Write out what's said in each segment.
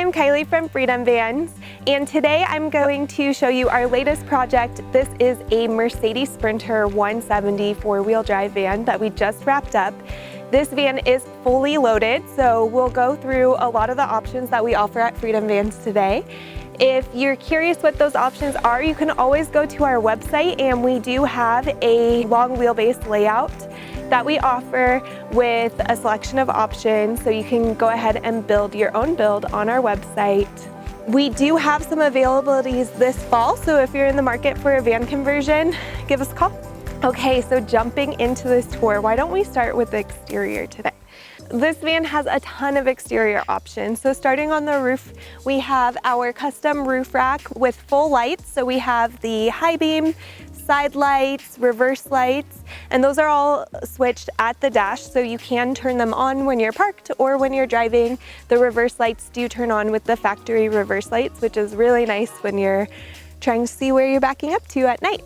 I'm Kyleigh from Freedom Vans, and today I'm going to show you our latest project. This is a Mercedes Sprinter 170 four-wheel drive van that we just wrapped up. This van is fully loaded, so we'll go through a lot of the options that we offer at Freedom Vans today. If you're curious what those options are, you can always go to our website, and we do have a long wheelbase layout that we offer with a selection of options, so you can go ahead and build your own build on our website. We do have some availabilities this fall, so if you're in the market for a van conversion, give us a call. Okay, so jumping into this tour, why don't we start with the exterior today? This van has a ton of exterior options. So starting on the roof, we have our custom roof rack with full lights. So we have the high beam, side lights, reverse lights, and those are all switched at the dash, so you can turn them on when you're parked or when you're driving. The reverse lights do turn on with the factory reverse lights, which is really nice when you're trying to see where you're backing up to at night.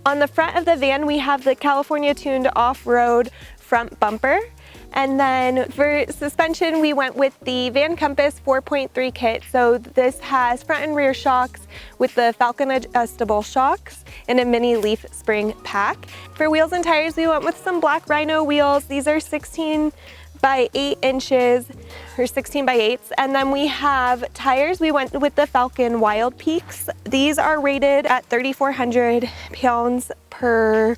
On the front of the van, we have the California tuned off-road front bumper. And then for suspension, we went with the Van Compass 4.3 kit. So this has front and rear shocks with the Falcon adjustable shocks and a mini leaf spring pack. For wheels and tires, we went with some black Rhino wheels. These are 16 by 8 inches or 16 by 8s. And then we have tires. We went with the Falcon Wild Peaks. These are rated at 3,400 pounds per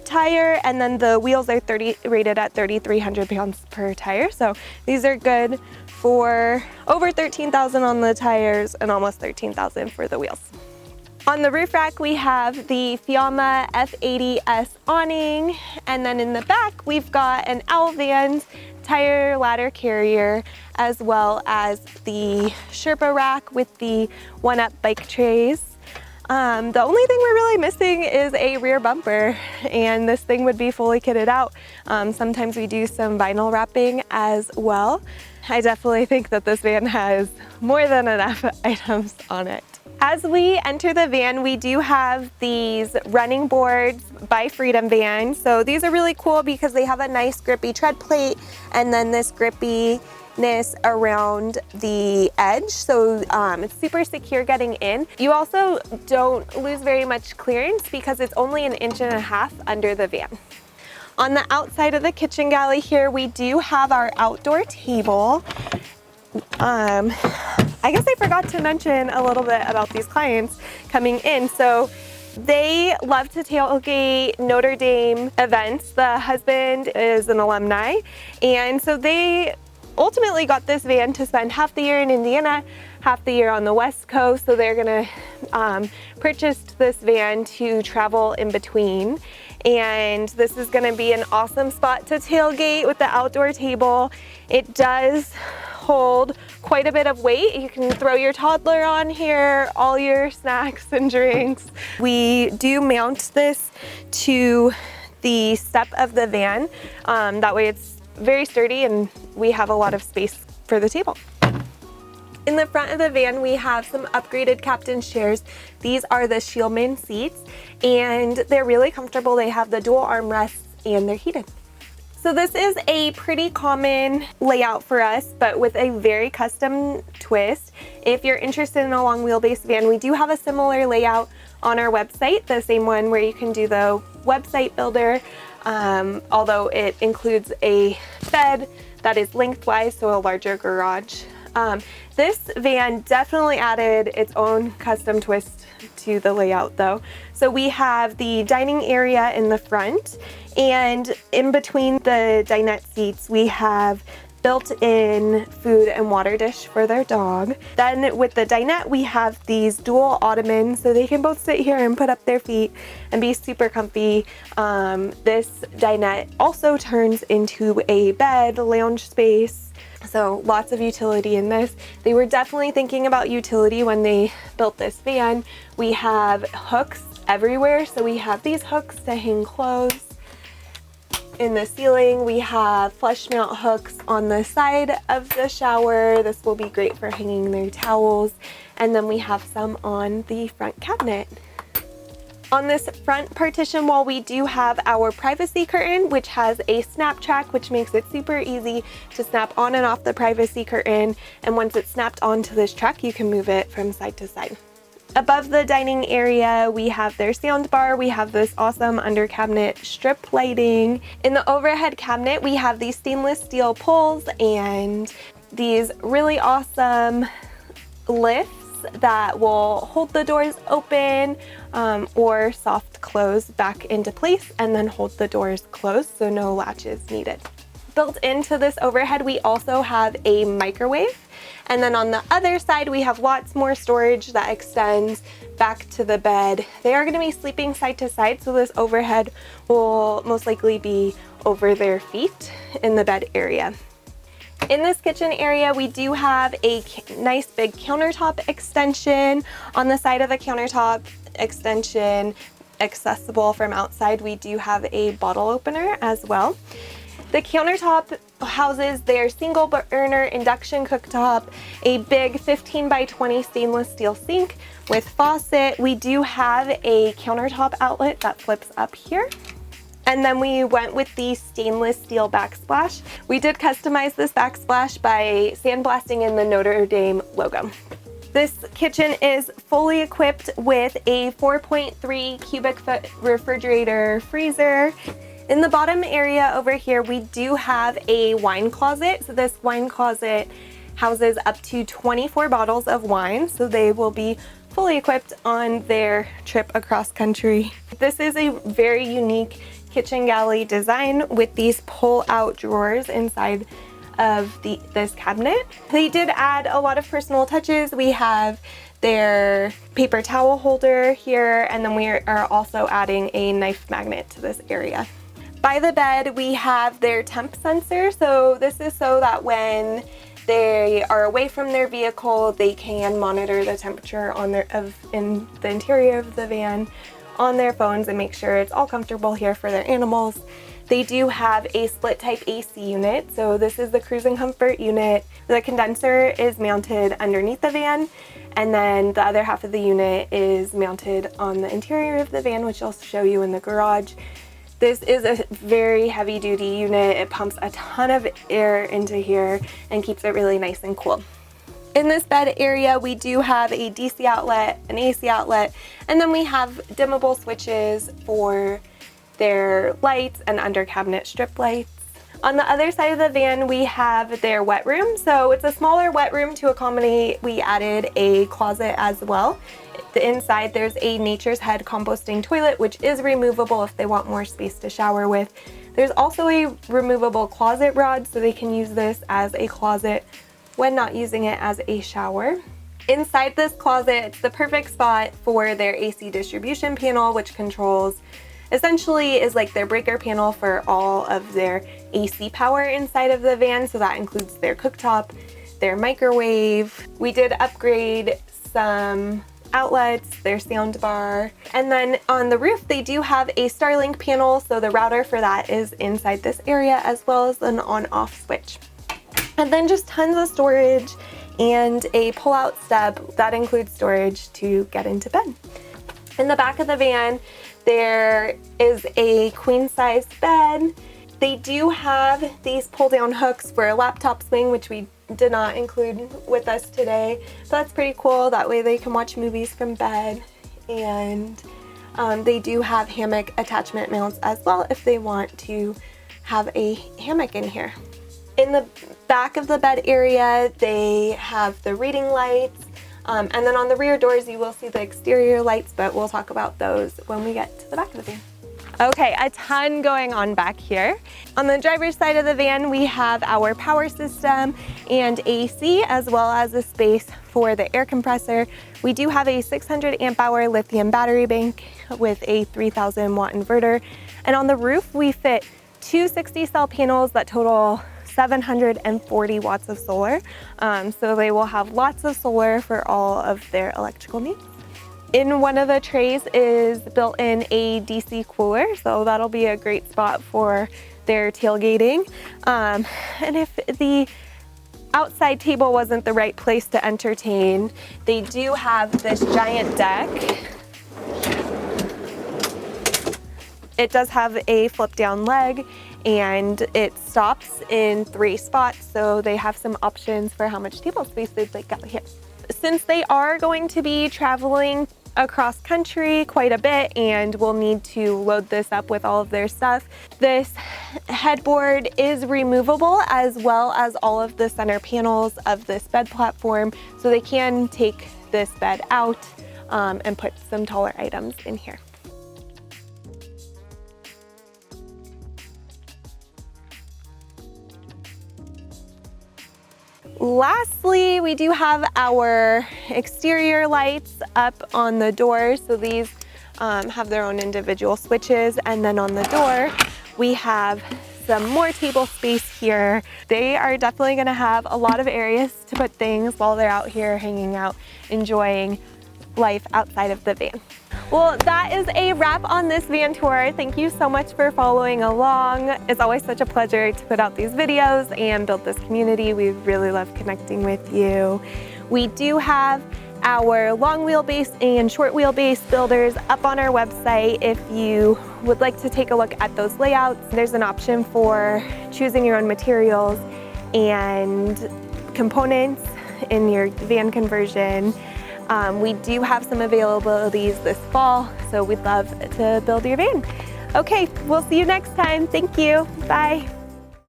tire, and then the wheels are rated at 3,300 pounds per tire. So these are good for over 13,000 on the tires and almost 13,000 for the wheels. On the roof rack, we have the Fiamma F80S awning, and then in the back, we've got an Owl Vans tire ladder carrier, as well as the Sherpa rack with the one-up bike trays. The only thing we're really missing is a rear bumper, and this thing would be fully kitted out. Sometimes we do some vinyl wrapping as well. I definitely think that this van has more than enough items on it. As we enter the van, we do have these running boards by Freedom Vans. So these are really cool because they have a nice grippy tread plate and then this grippiness around the edge, so it's super secure getting in. You also don't lose very much clearance because it's only 1.5 inches under the van. On the outside of the kitchen galley here, we do have our outdoor table. I guess I forgot to mention a little bit about these clients coming in. So they love to tailgate Notre Dame events. The husband is an alumni, and so they ultimately got this van to spend half the year in Indiana, half the year on the West Coast. So they're gonna purchase this van to travel in between. And this is gonna be an awesome spot to tailgate with the outdoor table. It does hold quite a bit of weight. You can throw your toddler on here, all your snacks and drinks. We do mount this to the step of the van. That way it's very sturdy and we have a lot of space for the table. In the front of the van, we have some upgraded captain's chairs. These are the Shieldman seats, and they're really comfortable. They have the dual armrests and they're heated. So this is a pretty common layout for us, but with a very custom twist. If you're interested in a long wheelbase van, we do have a similar layout on our website, the same one where you can do the website builder, although it includes a bed that is lengthwise, so a larger garage. This van definitely added its own custom twist to the layout though. So we have the dining area in the front, and in between the dinette seats, we have built-in food and water dish for their dog. Then with the dinette, we have these dual ottomans, so they can both sit here and put up their feet and be super comfy. This dinette also turns into a bed, lounge space, so lots of utility in this. They were definitely thinking about utility when they built this van. We have hooks everywhere, so we have these hooks to hang clothes. In the ceiling, we have flush mount hooks on the side of the shower. This will be great for hanging their towels. And then we have some on the front cabinet. On this front partition wall, we do have our privacy curtain, which has a snap track, which makes it super easy to snap on and off the privacy curtain. And once it's snapped onto this track, you can move it from side to side. Above the dining area, we have their sound bar. We have this awesome under cabinet strip lighting. In the overhead cabinet, we have these stainless steel pulls and these really awesome lifts that will hold the doors open or soft close back into place and then hold the doors closed, so no latches needed. Built into this overhead, we also have a microwave. And then on the other side, we have lots more storage that extends back to the bed. They are going to be sleeping side to side, so this overhead will most likely be over their feet in the bed area. In this kitchen area, we do have a nice big countertop extension. On the side of the countertop extension, accessible from outside, we do have a bottle opener as well. The countertop houses their single burner induction cooktop, a big 15 by 20 stainless steel sink with faucet. We do have a countertop outlet that flips up here. And then we went with the stainless steel backsplash. We did customize this backsplash by sandblasting in the Notre Dame logo. This kitchen is fully equipped with a 4.3 cubic foot refrigerator freezer. In the bottom area over here, we do have a wine closet. So this wine closet houses up to 24 bottles of wine. So they will be fully equipped on their trip across country. This is a very unique kitchen galley design with these pull-out drawers inside of this cabinet. They did add a lot of personal touches. We have their paper towel holder here, and then we are also adding a knife magnet to this area. By the bed, we have their temp sensor. So this is so that when they are away from their vehicle, they can monitor the temperature in the interior of the van on their phones and make sure it's all comfortable here for their animals. They do have a split type AC unit. So this is the cruise and comfort unit. The condenser is mounted underneath the van, and then the other half of the unit is mounted on the interior of the van, which I'll show you in the garage. This is a very heavy duty unit. It pumps a ton of air into here and keeps it really nice and cool. In this bed area, we do have a DC outlet, an AC outlet, and then we have dimmable switches for their lights and under cabinet strip lights. On the other side of the van, we have their wet room. So it's a smaller wet room to accommodate. We added a closet as well. The inside, there's a Nature's Head composting toilet, which is removable if they want more space to shower with. There's also a removable closet rod, so they can use this as a closet when not using it as a shower. Inside this closet, it's the perfect spot for their AC distribution panel, which controls, essentially is like their breaker panel for all of their AC power inside of the van. So that includes their cooktop, their microwave. We did upgrade some outlets, their sound bar, and then on the roof they do have a Starlink panel, so the router for that is inside this area, as well as an on-off switch. And then just tons of storage and a pull-out step that includes storage to get into bed. In the back of the van, there is a queen-size bed. They do have these pull-down hooks for a laptop swing, which we did not include with us today, but that's pretty cool. That way they can watch movies from bed. And they do have hammock attachment mounts as well if they want to have a hammock in here. In the back of the bed area, they have the reading lights, and then on the rear doors you will see the exterior lights, but we'll talk about those when we get to the back of the van. Okay, a ton going on back here. On the driver's side of the van, we have our power system and AC, as well as a space for the air compressor. We do have a 600 amp hour lithium battery bank with a 3000 watt inverter. And on the roof, we fit two 60 cell panels that total 740 watts of solar. So they will have lots of solar for all of their electrical needs. In one of the trays is built in a DC cooler, so that'll be a great spot for their tailgating. And if the outside table wasn't the right place to entertain, they do have this giant deck It does have a flip down leg and it stops in 3 spots, so they have some options for how much table space they'd like out here. Since they are going to be traveling across country quite a bit and will need to load this up with all of their stuff, this headboard is removable, as well as all of the center panels of this bed platform, so they can take this bed out and put some taller items in here. Lastly, we do have our exterior lights up on the door. So these have their own individual switches. And then on the door, we have some more table space here. They are definitely gonna have a lot of areas to put things while they're out here hanging out, enjoying life outside of the van. Well, that is a wrap on this van tour. Thank you so much for following along. It's always such a pleasure to put out these videos and build this community. We really love connecting with you. We do have our long wheelbase and short wheelbase builders up on our website. If you would like to take a look at those layouts, there's an option for choosing your own materials and components in your van conversion. We do have some availabilities this fall, so we'd love to build your van. Okay, we'll see you next time. Thank you. Bye.